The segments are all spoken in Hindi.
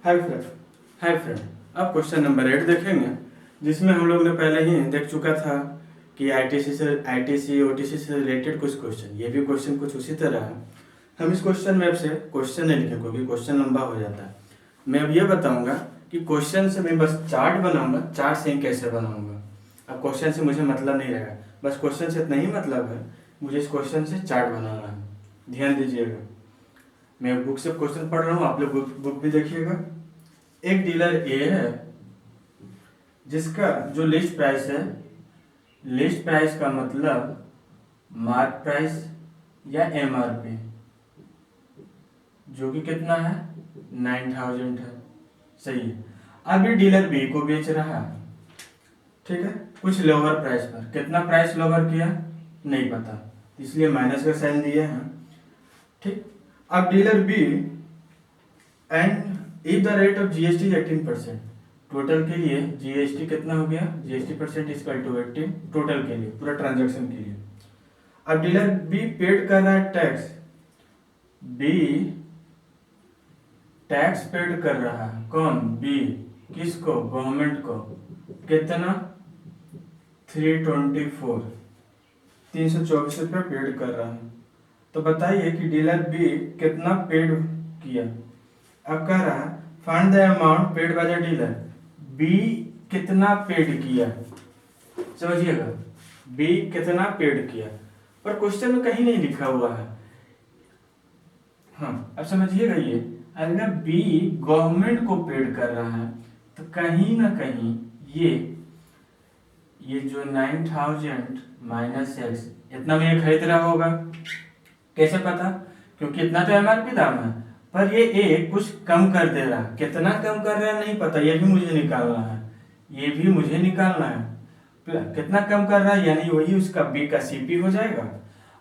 Hi friend. अब क्वेश्चन नंबर 8 देखेंगे, जिसमें हम लोग ने पहले ही देख चुका था कि आईटीसी ओटीसी से रिलेटेड कुछ क्वेश्चन। ये भी क्वेश्चन कुछ उसी तरह है। हम इस क्वेश्चन में से क्वेश्चन नहीं लिखेंगे क्योंकि क्वेश्चन लंबा हो जाता है। मैं अब ये बताऊंगा कि क्वेश्चन से मैं बस चार्ट बनाऊंगा, चार्ट से कैसे बनाऊंगा। अब क्वेश्चन से मुझे मतलब नहीं रहेगा, बस क्वेश्चन से इतना ही मतलब है, मुझे इस क्वेश्चन से चार्ट बनाना है। ध्यान दीजिएगा, मैं बुक से क्वेश्चन पढ़ रहा हूँ, आप लोग बुक भी देखिएगा। एक डीलर ए है जिसका जो लिस्ट प्राइस है, लिस्ट प्राइस का मतलब मार्क प्राइस या एमआरपी, जो कि कितना है 9000 है। सही है। अब ये डीलर बी को बेच रहा है, ठीक है, कुछ लोअर प्राइस पर। कितना प्राइस लोअर किया नहीं पता, इसलिए माइनस का साइन दिए हैं। ठीक। अब dealer B and if the rate of GST 18%, total के लिए जीएसटी कितना हो गया, GST percent equal to 18 total के लिए, पूरा ट्रांजैक्शन के लिए। अब डीलर बी पेड कर रहा है टैक्स, बी टैक्स पेड कर रहा है। कौन? बी। किसको? गवर्नमेंट को। कितना? 324 रुपये पेड कर रहा है। तो बताइए कि डीलर बी कितना पेड किया। अब कह रहा है find the amount paid by the dealer. B कितना पेड किया, समझिएगा, बी कितना पेड किया, पर क्वेश्चन में कहीं नहीं लिखा हुआ है। हाँ, अब समझिएगा, ये अगर बी गवर्नमेंट को पेड कर रहा है तो कहीं ना कहीं ये जो 9000 माइनस एक्स, इतना में ये खरीद रहा होगा। कैसे पता? क्योंकि इतना तो एमआरपी दाम है, पर ये ए कुछ कम कर दे रहा है। कितना कम कर रहा है नहीं पता, ये भी मुझे निकालना है, ये भी मुझे निकालना है। कितना कम कर रहा है, यानी वही उसका बी का सीपी हो जाएगा।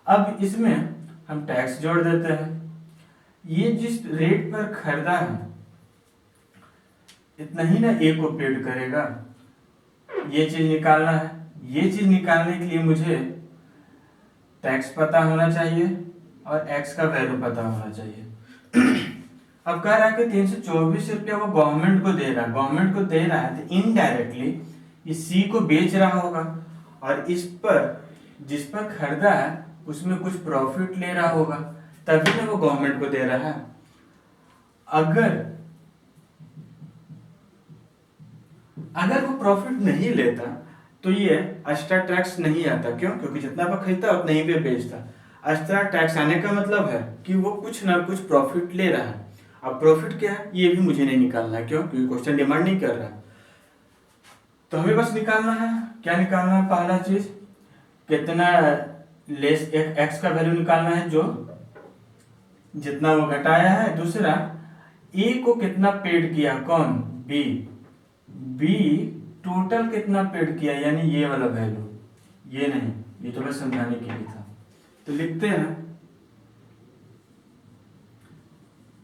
अब इसमें हम टैक्स जोड़ देते हैं। ये जिस रेट पर खरीदा है इतना ही ना ए को पेड करेगा। ये चीज निकालना है। ये चीज निकालने के लिए मुझे टैक्स पता होना चाहिए और एक्स का वैल्यू पता होना चाहिए। अब कह रहा है कि 324 रुपया वो गवर्नमेंट को दे रहा है, गवर्नमेंट को दे रहा है तो इनडायरेक्टली इस सी को बेच रहा होगा, और इस पर जिस पर खरीदा है उसमें कुछ प्रॉफिट ले रहा होगा, तभी ना वो गवर्नमेंट को दे रहा है। अगर वो प्रॉफिट नहीं लेता तो ये एक्स्ट्रा टैक्स नहीं आता। क्यों? क्योंकि जितना पर खरीदता उतना ही पे बेचता। एक्स्ट्रा टैक्स आने का मतलब है कि वो कुछ ना कुछ प्रॉफिट ले रहा है। अब प्रॉफिट क्या है ये भी मुझे नहीं निकालना है। क्यों? क्योंकि क्वेश्चन डिमांड नहीं कर रहा। तो हमें बस निकालना है, क्या निकालना है? पहला चीज कितना लेस एक्स का वैल्यू निकालना है, जो जितना वो घटाया है। दूसरा ए को कितना पेड किया, कौन? बी। बी टोटल कितना पेड किया, यानी ये वाला वैल्यू, ये नहीं, ये तो बस समझाने के लिए था। तो लिखते हैं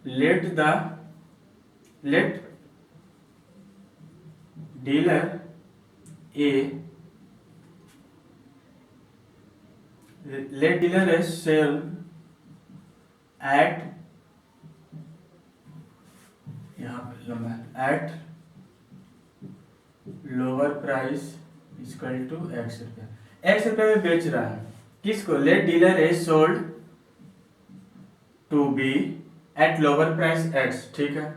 let dealer A sell at, यहाँ पे लंबा, at lower price equal to x रुपया। एक्स रुपये में बेच रहा है किसको? Let dealer A sold to B at lower price x. ठीक है।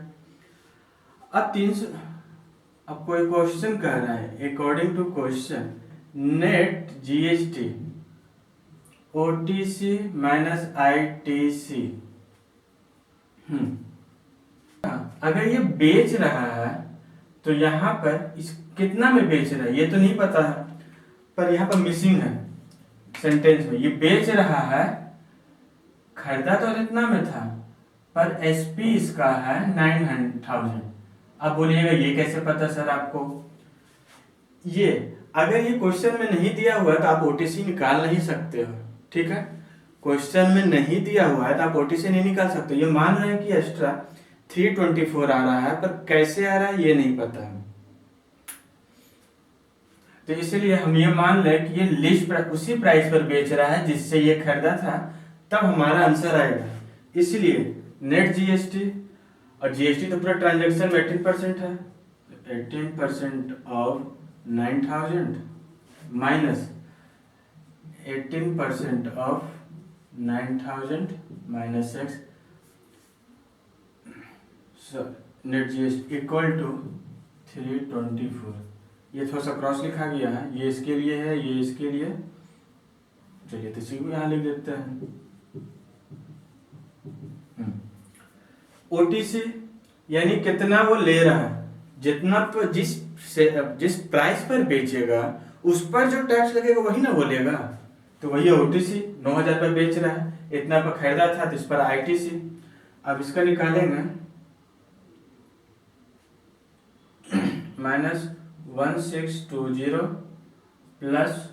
अब 300, अब कोई क्वेश्चन कह रहा है according to question net GST OTC minus ITC. अगर ये बेच रहा है तो यहाँ पर इस कितना में बेच रहा है ये तो नहीं पता है, पर यहाँ पर मिसिंग है सेंटेंस में। ये बेच रहा है, खरीदा तो इतना में था, पर एसपी इसका है 9000। अब बोलिएगा ये कैसे पता सर आपको? ये अगर ये क्वेश्चन में नहीं दिया हुआ है तो आप ओटीसी निकाल नहीं सकते हो। ठीक है, क्वेश्चन में नहीं दिया हुआ है तो आप ओटीसी नहीं निकाल सकते। ये मान रहे हैं कि एक्स्ट्रा 324 आ रहा है, पर कैसे आ रहा है ये नहीं पता है। तो इसलिए हम ये मान लें कि ये लिस्ट उसी प्राइस पर बेच रहा है जिससे ये खरीदा था, तब हमारा आंसर आएगा। इसलिए नेट जीएसटी और जीएसटी तो पूरा ट्रांजेक्शन में 18% है, 18% of 9,000 minus 18% of 9,000 minus x, net GST equal to 324। ये थोड़ा सा क्रॉस लिखा गया है, ये इसके लिए है, ये इसके लिए। चलिए तो इसी को यहाँ लिख देते हैं। ओटीसी यानी कितना वो ले रहा है, जितना पर जिस प्राइस पर बेचेगा उस पर जो टैक्स लगेगा वही ना वो लेगा। तो वही ओटीसी 9,000 पर बेच रहा है, इतना पर खरीदा था तो इस पर आईटीसी। अब इसका निकालेंगे -1620 प्लस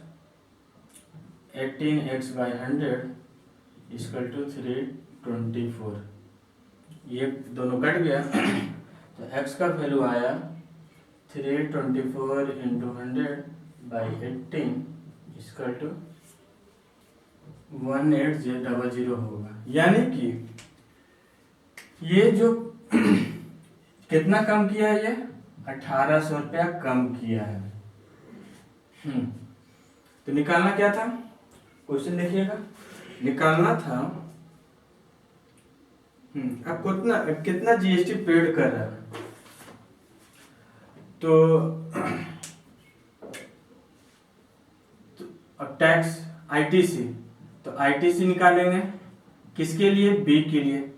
18x/100 इक्वल टू 324। ये दोनों कट गया तो x का वैल्यू आया 324 इंटू 100/18 इक्वल टू 1800 होगा। यानी कि ये जो कितना कम किया है, ये 1,800 रुपया कम किया है। तो निकालना क्या था, क्वेश्चन देखिएगा, निकालना था अब कितना जीएसटी पेड कर रहा है। तो अब टैक्स आईटीसी, तो आईटीसी निकालेंगे किसके लिए, बी के लिए।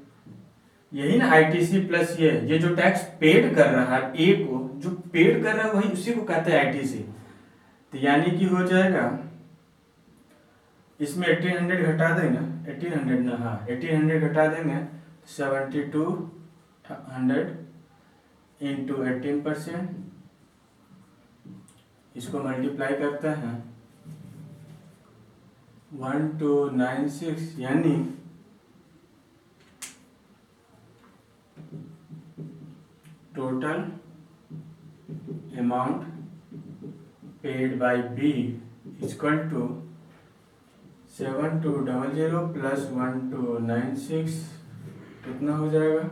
यही ना आईटीसी प्लस ये जो टैक्स पेड कर रहा है, ए को जो पेड कर रहा है वही उसी को कहते हैं आईटीसी। तो यानी कि हो जाएगा, इसमें 1800 घटा देंगे, 1800 ना, हाँ 1800 घटा देंगे, 7200 इंटू 18%, इसको मल्टीप्लाई करते हैं 1296, यानी total amount paid by B equal to 7200 plus 1296 कितना हो जाएगा,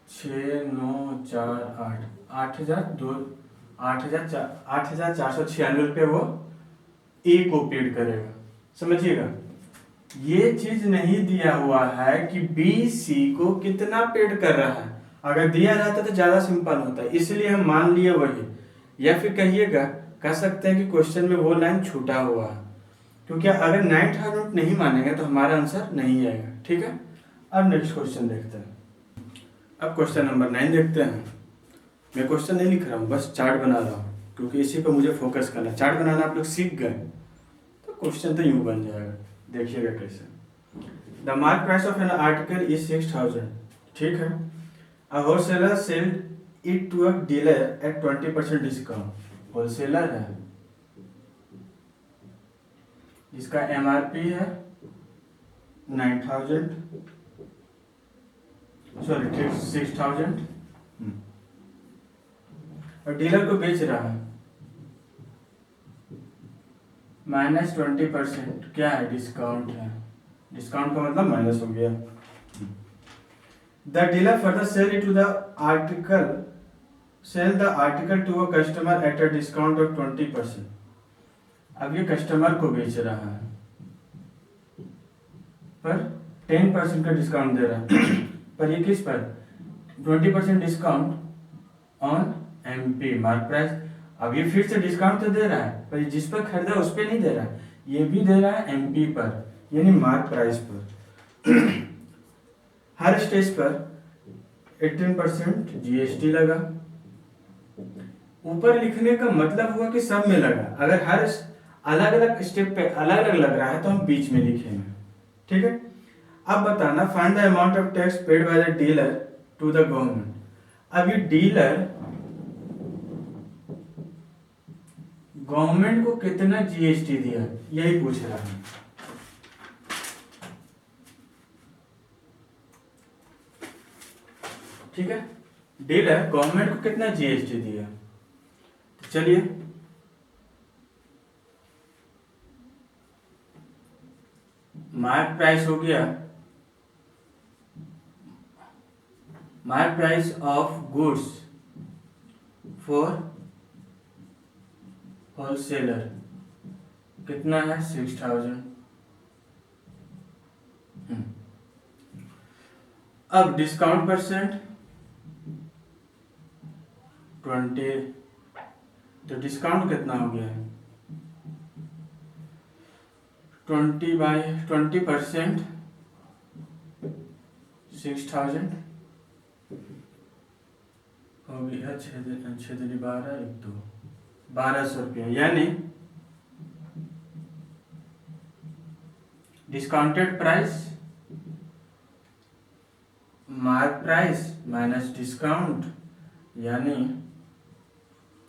6948, 8,496 रुपये वो ए को पेड करेगा। समझिएगा, ये चीज नहीं दिया हुआ है कि बी सी को कितना पेड कर रहा है। अगर दिया रहता तो ज्यादा सिंपल होता है, इसलिए हम मान लिए वही। या फिर कहिएगा, कह सकते हैं कि क्वेश्चन में वो लाइन छूटा हुआ है, क्योंकि अगर 9,000 नहीं मानेंगे तो हमारा आंसर नहीं आएगा। ठीक है, अब नेक्स्ट क्वेश्चन देखते हैं। अब क्वेश्चन नंबर 9 देखते हैं। मैं क्वेश्चन नहीं लिख रहा हूँ, बस चार्ट बना रहा हूँ, क्योंकि इसी पर मुझे फोकस करना। चार्ट बनाना आप लोग सीख गए तो क्वेश्चन तो यूं बन जाएगा। देखिएगा कैसे। The mark price of an article is 6,000। ठीक है, a wholesaler sell it to a dealer at 20% discount. Wholesaler है जिसका एमआरपी है 9,000, सॉरी 6,000, और डीलर को बेच रहा है -20%। क्या है, डिस्काउंट है। डिस्काउंट का मतलब माइनस हो गया। The dealer further sell the article to a customer at a discount of 20%। अब ये कस्टमर को बेच रहा है पर 10% का डिस्काउंट दे रहा है पर ये किस पर, 20% discount on MP mark price. अब ये फिर से डिस्काउंट तो दे रहा है पर जिस पर खरीदा उस पर नहीं दे रहा है, ये भी दे रहा है एमपी पर, यानी मार्क प्राइस पर। हर स्टेज पर 18% जीएसटी लगा। ऊपर लिखने का मतलब हुआ कि सब में लगा। अगर हर अलग अलग स्टेप पे अलग अलग लग रहा है तो हम बीच में लिखेंगे। ठीक है, अब बताना, find the amount of tax paid by the dealer to the government. अब ये डीलर गवर्नमेंट को कितना जीएसटी दिया, यही पूछ रहा है। ठीक है, डीलर गवर्नमेंट को कितना जीएसटी दिया। तो चलिए मार्क प्राइस हो गया my price of goods for wholesaler कितना है 6000। अब डिस्काउंट परसेंट 20, तो डिस्काउंट कितना हो गया है 20% 6000 हो गया 12 एक दो 1200 रुपया, यानी discounted price mark price minus discount, यानी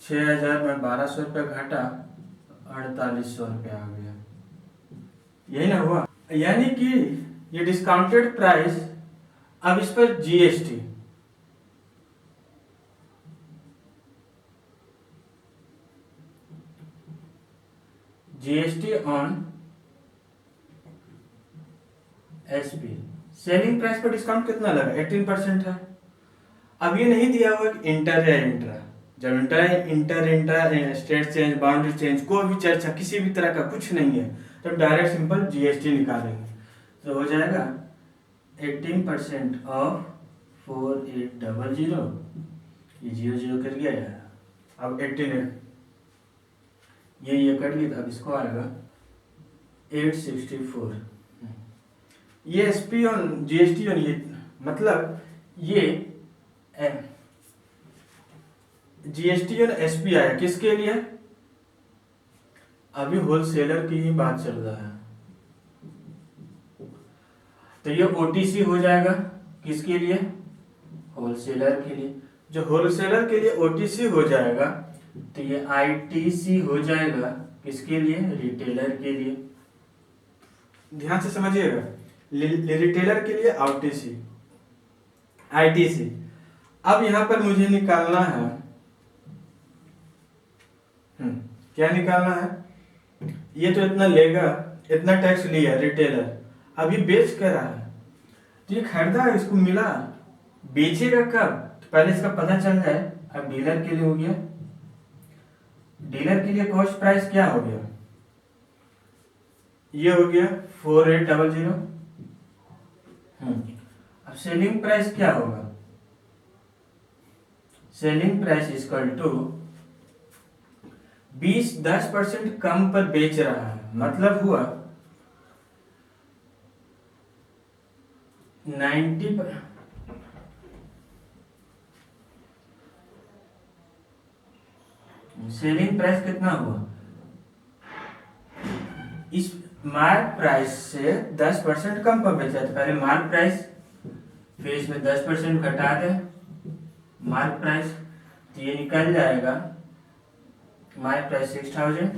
6000 में 1200 रुपया घटा 4800 रुपया आ गया। यही ना हुआ, यानी कि ये डिस्काउंटेड प्राइस, अब इस पर GST, GST on SP, selling price पर डिस्काउंट कितना लगा 18% है। अब ये नहीं दिया हुआ कि इंटर या इंट्रा, जब inter state change, boundary change, कोई भी चर्चा किसी भी तरह का कुछ नहीं है, तो डायरेक्ट सिंपल जीएसटी निकालेंगे, तो हो जाएगा 18% ऑफ 4800, ये 0 कर गया यार, अब 18 ये कट गया, अब इसको आएगा 864। ये एसपी और जीएसटी और ये मतलब ये जीएसटी और एसपी आया किसके लिए, अभी होलसेलर की ही बात चल रहा है, तो ये ओटीसी हो जाएगा किसके लिए, होलसेलर के लिए। जो होलसेलर के लिए ओटीसी हो जाएगा तो ये आईटीसी हो जाएगा किसके लिए, रिटेलर के लिए। ध्यान से समझिएगा, रिटेलर के लिए आईटीसी, आईटीसी। अब यहां पर मुझे निकालना है, क्या निकालना है, ये तो इतना लेगा, इतना टैक्स लिया रिटेलर, अभी बेच कर रहा है, तो ये खरीदा है, इसको मिला, बेचेगा कब, तो पहले इसका पता चल जाए। अब डीलर के लिए हो गया, डीलर के लिए कॉस्ट प्राइस क्या हो गया, ये हो गया 4800। अब सेलिंग प्राइस क्या होगा, सेलिंग प्राइस इक्वल टू 10% कम पर बेच रहा है, मतलब हुआ 90 पर, सेलिंग प्राइस कितना हुआ, इस मार्क प्राइस से 10% कम पर बेचा, तो पहले मार्क प्राइस, फिर इसमें 10% घटा दे मार्क प्राइस, तो ये निकल जाएगा मार्क प्राइस 6000,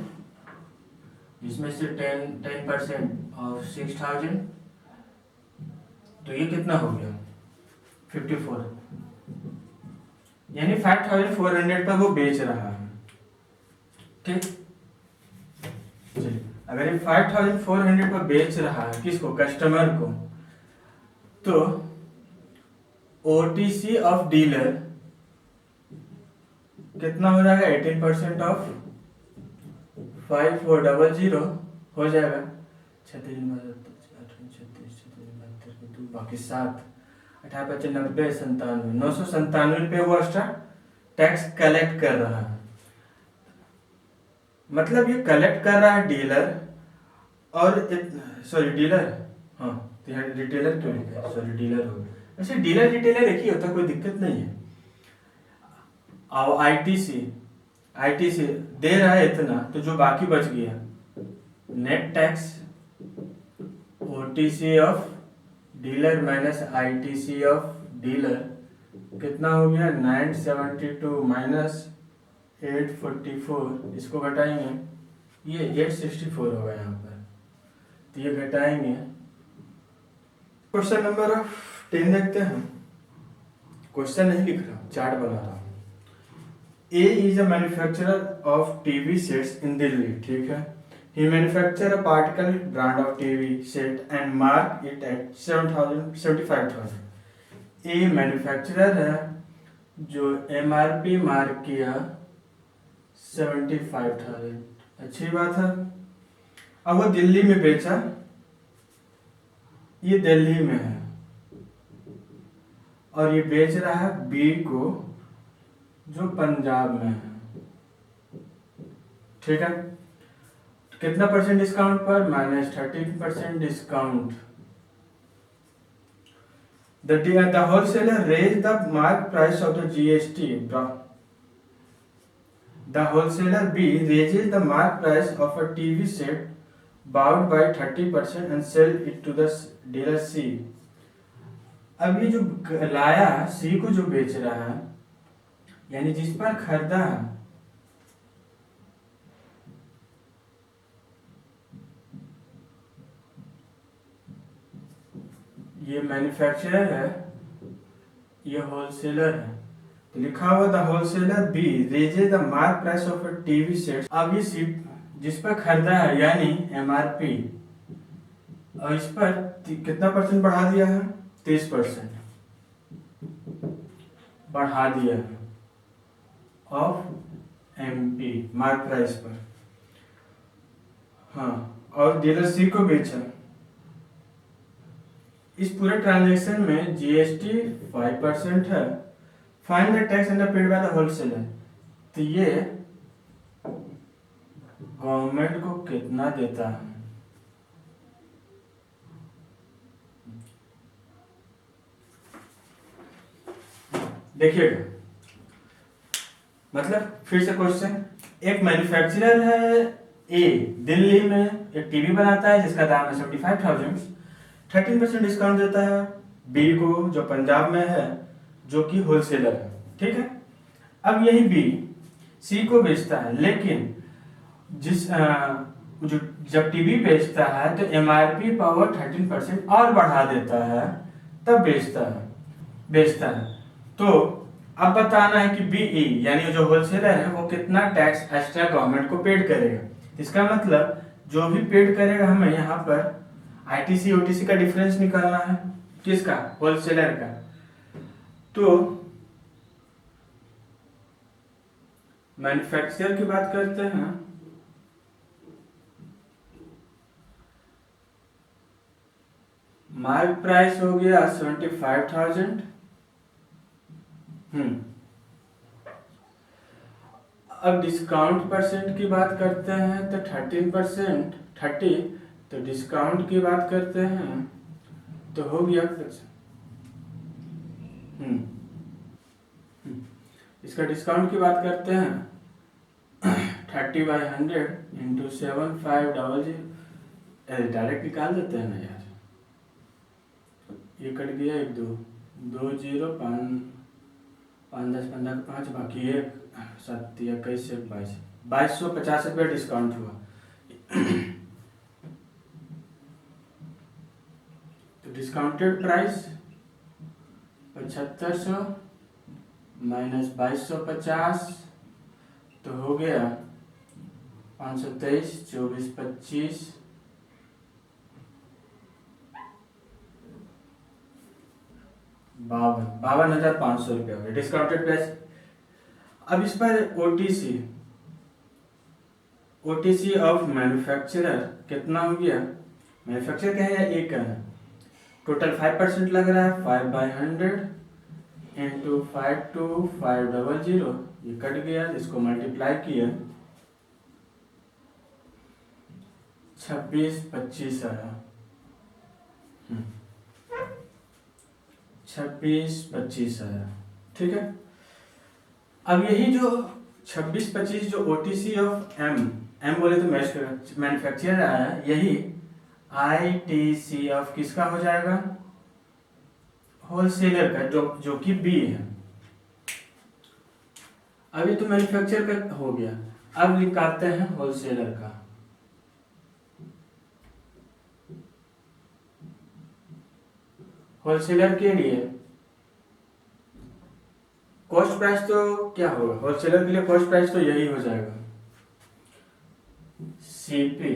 जिसमें से 10% ऑफ 6000, तो ये कितना हो गया 54, यानी 5400 पर वो बेच रहा है। ठीक, चलिए, अगर ये 5400 पर बेच रहा है किसको, कस्टमर को, तो ओटीसी ऑफ डीलर कितना हो जाएगा, 18% ऑफ 5400 हो जाएगा 36 बाकी 7 18 90 97 997 रुपये वो एक्स्ट्रा टैक्स कलेक्ट कर रहा है। मतलब ये कलेक्ट कर रहा है डीलर, और सॉरी डीलर, हाँ रिटेलर क्यों लिखा है, सॉरी डीलर हो गया, वैसे डीलर रिटेलर एक ही होता, कोई दिक्कत नहीं है। और आईटीसी दे रहा है इतना, तो जो बाकी बच गया net tax OTC of dealer minus ITC of dealer कितना हो गया 972 माइनस 844, इसको घटाएंगे ये 864 होगा यहाँ पर, तो ये घटाएंगे। क्वेश्चन नंबर 10 देखते हैं, क्वेश्चन नहीं लिख रहा, चार्ट बना रहा हूँ। A is a manufacturer of TV sets in Delhi, ठीक है। He manufactured a particular brand of TV set and mark it at 75,000. A manufacturer है जो MRP मार्क किया 75,000, अच्छी बात है। अब वो दिल्ली में बेचा, ये दिल्ली में है, और ये बेच रहा है बी को जो पंजाब में है, ठीक है। कितना परसेंट डिस्काउंट पर? -13% discount. The wholesaler raised the mark price of the GST. The wholesaler B raises the mark price of a TV set bought by 30% and sell it to the dealer C. अब ये जो लाया C को जो बेच रहा है, यानी जिस पर खरीदा है, ये मैन्युफैक्चरर है, ये होलसेलर है, तो लिखा हुआ the wholesaler B raises the mark price of a TV set. अब ये सीट जिस पर खरीदा है यानी MRP, और इस पर कितना परसेंट बढ़ा दिया है? 30% बढ़ा दिया है ऑफ MP मार्क प्राइस पर। हाँ, और डीलर C को बेचा। इस पूरे ट्रांजैक्शन में GST 5% है। Find the tax and paid by the wholesaler, तो ये गवर्नमेंट को कितना देता है? देखिएगा, मतलब फिर से क्वेश्चन, एक मैन्युफैक्चरर है ए, दिल्ली में एक टीवी बनाता है जिसका दाम है 75,000, 13% डिस्काउंट देता है बी को जो पंजाब में है, जो कि होलसेलर है, ठीक है। अब यही बी सी को बेचता है, लेकिन जो जब टीवी बेचता है तो MRP पावर 13% और बढ़ा देता है, तब बेचता है। तो अब बताना है कि BE यानी जो होलसेलर है वो कितना टैक्स एक्स्ट्रा गवर्नमेंट को पेड करेगा। इसका मतलब जो भी पेड करेगा, हमें यहाँ पर ITC OTC का डिफरेंस निकालना है, किसका? होलसेलर का। तो मैन्युफैक्चरर की बात करते हैं, मार्क प्राइस हो गया 75,000। अब डिस्काउंट परसेंट की बात करते हैं तो 13%, 30, तो डिस्काउंट की बात करते हैं तो हो गया इसका डिस्काउंट की बात करते हैं 30/100 इंटू 7500, डायरेक्ट निकाल देते हैं ना यार, ये कट गया 1 2 2 0 5 5 10 15 5, बाकी 1 7 21 से 22, 2250 रुपये डिस्काउंट हुआ। तो डिस्काउंटेड प्राइस 7500 माइनस 2250, तो हो गया 523, 24 25, 52,500 रुपये हो गया डिस्काउंटेड प्राइस। अब इस पर OTC ऑफ मैन्युफैक्चरर कितना हो गया? मैन्युफैक्चरर क्या है? एक है, टोटल 5% लग रहा है, 5/100 इंटू 52500, ये कट गया, इसको मल्टीप्लाई किया 26-25 आया, 26-25 आया, ठीक है। अब यही जो 26-25 जो OTC ऑफ M बोले तो मैन्युफैक्चरर आया, यही ITC ऑफ किसका हो जाएगा? होलसेलर का, जो कि B है। अभी तो मैन्युफैक्चरर का हो गया, अब निकालते हैं होलसेलर का। होलसेलर के लिए कॉस्ट प्राइस तो क्या होगा? होलसेलर के लिए कॉस्ट प्राइस तो यही हो जाएगा, CP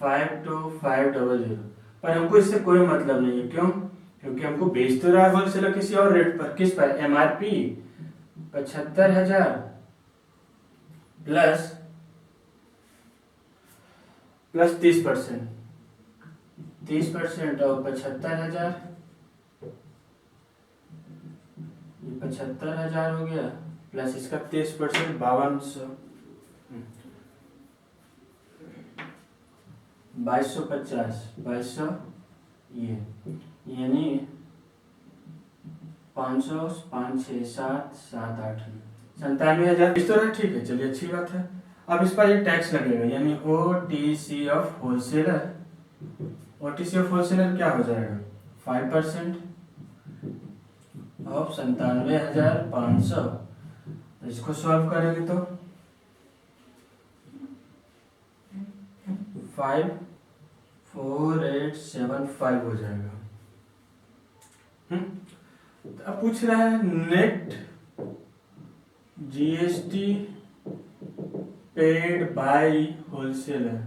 52500, पर हमको इससे कोई मतलब नहीं है, क्यों? क्योंकि हमको बेच तो रहा है होलसेलर किसी और रेट पर, किस पर, MRP 75,000 प्लस 30%, 30% और 75,000, ये 75,000 हो गया प्लस इसका 30%, 5200, 2250, 2200 ये, यानी 500, 5, 6, 7, 7, 8, 97,000 इस तरह। ठीक है, चलिए अच्छी बात है। अब इस पर एक टैक्स लगेगा, यानी OTC of wholesaler, OTC of wholesaler क्या हो जाएगा, 5% ऑफ 97,500। इसको सॉल्व करेंगे तो 54875 हो जाएगा। अब पूछ रहा है net GST paid by wholesaler.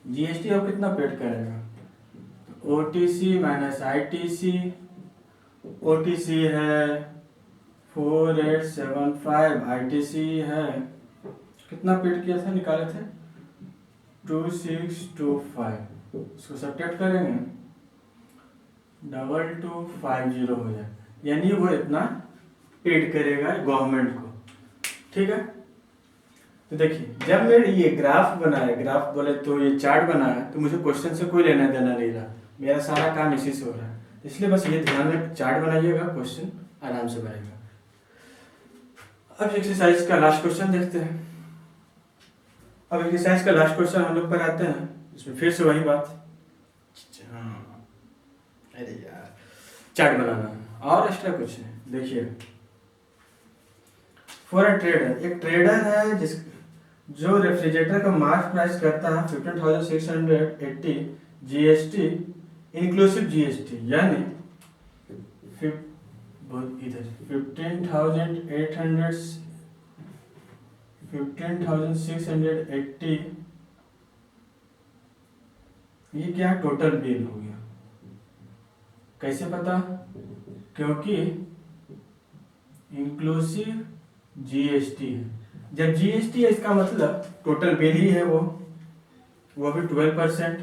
GST अब कितना पेड करेगा, OTC माइनस ITC, OTC है 4875, ITC है कितना पेड किया था, निकाले थे 2625, इसको सब्ट्रैक्ट करेंगे 2250 हो जाए, यानी वो इतना पेड करेगा गवर्नमेंट को। ठीक है, तो देखिए जब मेरे ये ग्राफ बनाया, ग्राफ बोले तो ये चार्ट बनाया, तो मुझे क्वेश्चन से कोई लेना देना नहीं रहा, मेरा सारा काम इसी से हो रहा है। इसलिए बस ये ध्यान में चार्ट बनाइएगा, क्वेश्चन आराम से बनेगा। अब एक्सरसाइज का लास्ट क्वेश्चन देखते हैं। अब एक्सरसाइज का लास्ट क्वेश्चन हम लोग पर आते हैं, इसमें फिर से वही बात, अरे यार चार्ट बनाना और एक्स्ट्रा कुछ है। देखिए फॉर अ ट्रेडर, एक ट्रेडर है जो रेफ्रिजरेटर का मार्क प्राइस करता है 15,680 GST इंक्लूसिव GST, यानी इधर 15,680, ये क्या टोटल बिल हो गया। कैसे पता, क्योंकि इंक्लूसिव GST है, जब GST है इसका मतलब टोटल बिल ही है, वो भी 12%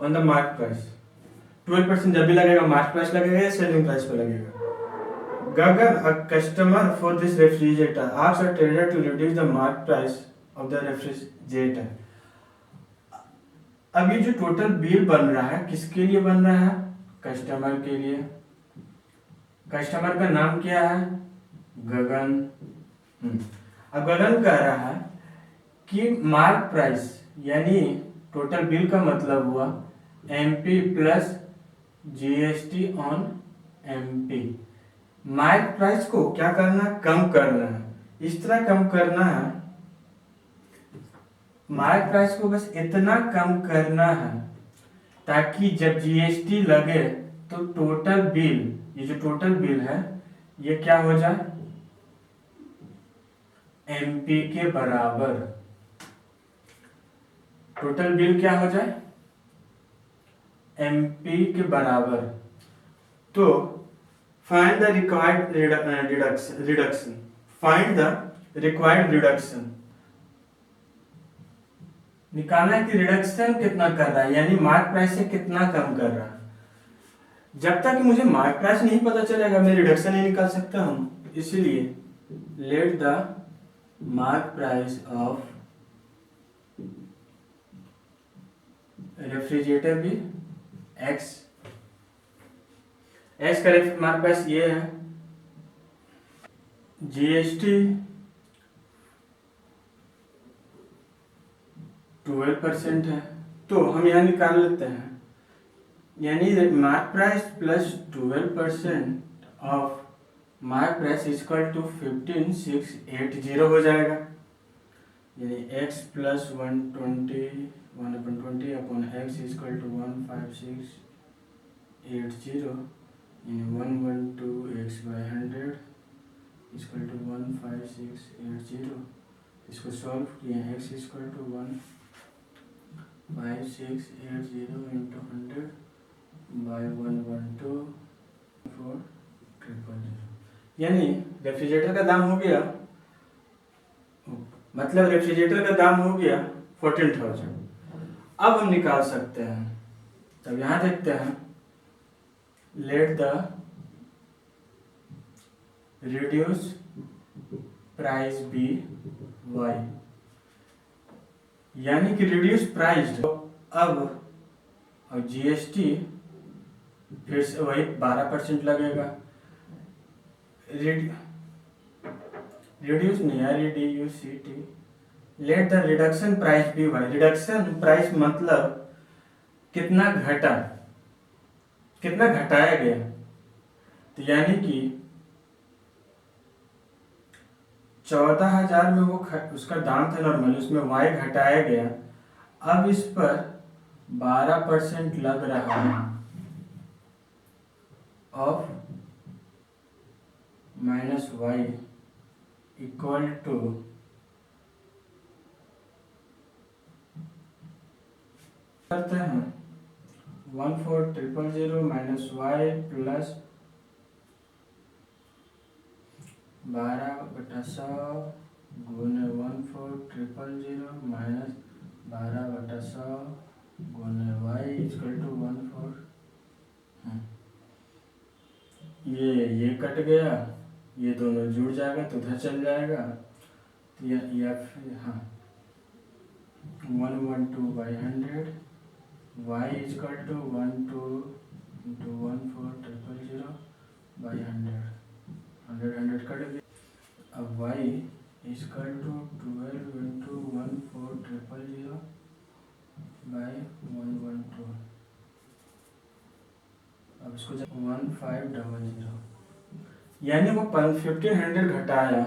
ऑन द मार्क प्राइस। 12% जब भी लगेगा मार्क प्राइस लगेगा या सेलिंग प्राइस पे लगेगा। Gagan, a customer for this refrigerator asks a trader to reduce the mark price of the refrigerator. अब ये जो टोटल बिल बन रहा है किसके लिए बन रहा है, कस्टमर के लिए। कस्टमर का नाम क्या है, गगन। अब गगन कह रहा है कि मार्क प्राइस यानी टोटल बिल का मतलब हुआ MP plus GST on MP। Mark price को क्या करना है, कम करना है, इस तरह कम करना है, मार्क प्राइस को बस इतना कम करना है ताकि जब GST लगे तो टोटल बिल, ये जो टोटल बिल है ये क्या हो जाए, MP के बराबर। टोटल बिल क्या हो जाए, MP के बराबर। तो find the required reduction, find the required reduction, निकालना है कि रिडक्शन कितना कर रहा है, यानी मार्क प्राइस से कितना कम कर रहा है। जब तक मुझे मार्क प्राइस नहीं पता चलेगा मैं रिडक्शन नहीं निकाल सकता हूं, इसीलिए let the mark price of refrigerator भी X का मार्क प्राइस ये है, GST 12% है, तो हम यहाँ निकाल लेते हैं, यानी mark price plus 12% of mark price equal to 15,680 हो जाएगा, यानी x plus 120 upon x equal to 15680, यानी 112x/100 इक्वल टू 15680। इसको सॉल्व किए x इक्वल टू 1 5680 into 100/112,400, यानी रेफ्रिजरेटर का दाम हो गया, मतलब रेफ्रिजरेटर का दाम हो गया 14,000। अब हम निकाल सकते हैं, तब यहाँ देखते हैं, let the reduce price be y, यानी कि रिड्यूस प्राइस। अब और जीएसटी फिर से वही 12% लगेगा। रिड्यूस नहीं है, रिड्यूसिटी। Let the reduction price be y, reduction price मतलब कितना घटा, कितना घटाया गया, तो यानी कि 14,000 में वो उसका दाम था नॉर्मल, उसमें वाई घटाया गया। अब इस पर 12% लग रहा है of minus y equal to करते हैं 14,000 माइनस वाई प्लस 12/100 गुने 14,000 माइनस 12/100 गुने वाई इक्वल टू 14। ये कट गया, ये दोनों जुड़ जाएगा तो उधर चल जाएगा, तो या हाँ 112/100 y equal to 12 into 14,000/100, 100 cut गया। अब y इक्वल टू 12 into 14,000/112, अब इसको 1500, यानी वो 1500 घटाया।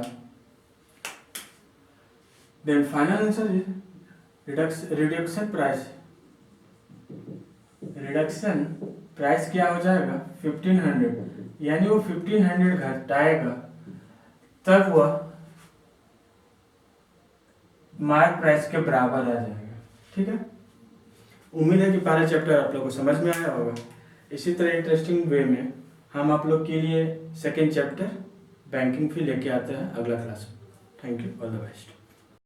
Then final answer reduction price क्या हो जाएगा 1500, यानी वो 1500 घटाएगा तब वह मार्क प्राइस के बराबर आ जाएगा। ठीक है, उम्मीद है कि पहला चैप्टर आप लोग को समझ में आया होगा। इसी तरह इंटरेस्टिंग वे में हम आप लोग के लिए सेकेंड चैप्टर बैंकिंग भी लेके आते हैं अगला क्लास में। Thank you, all the best.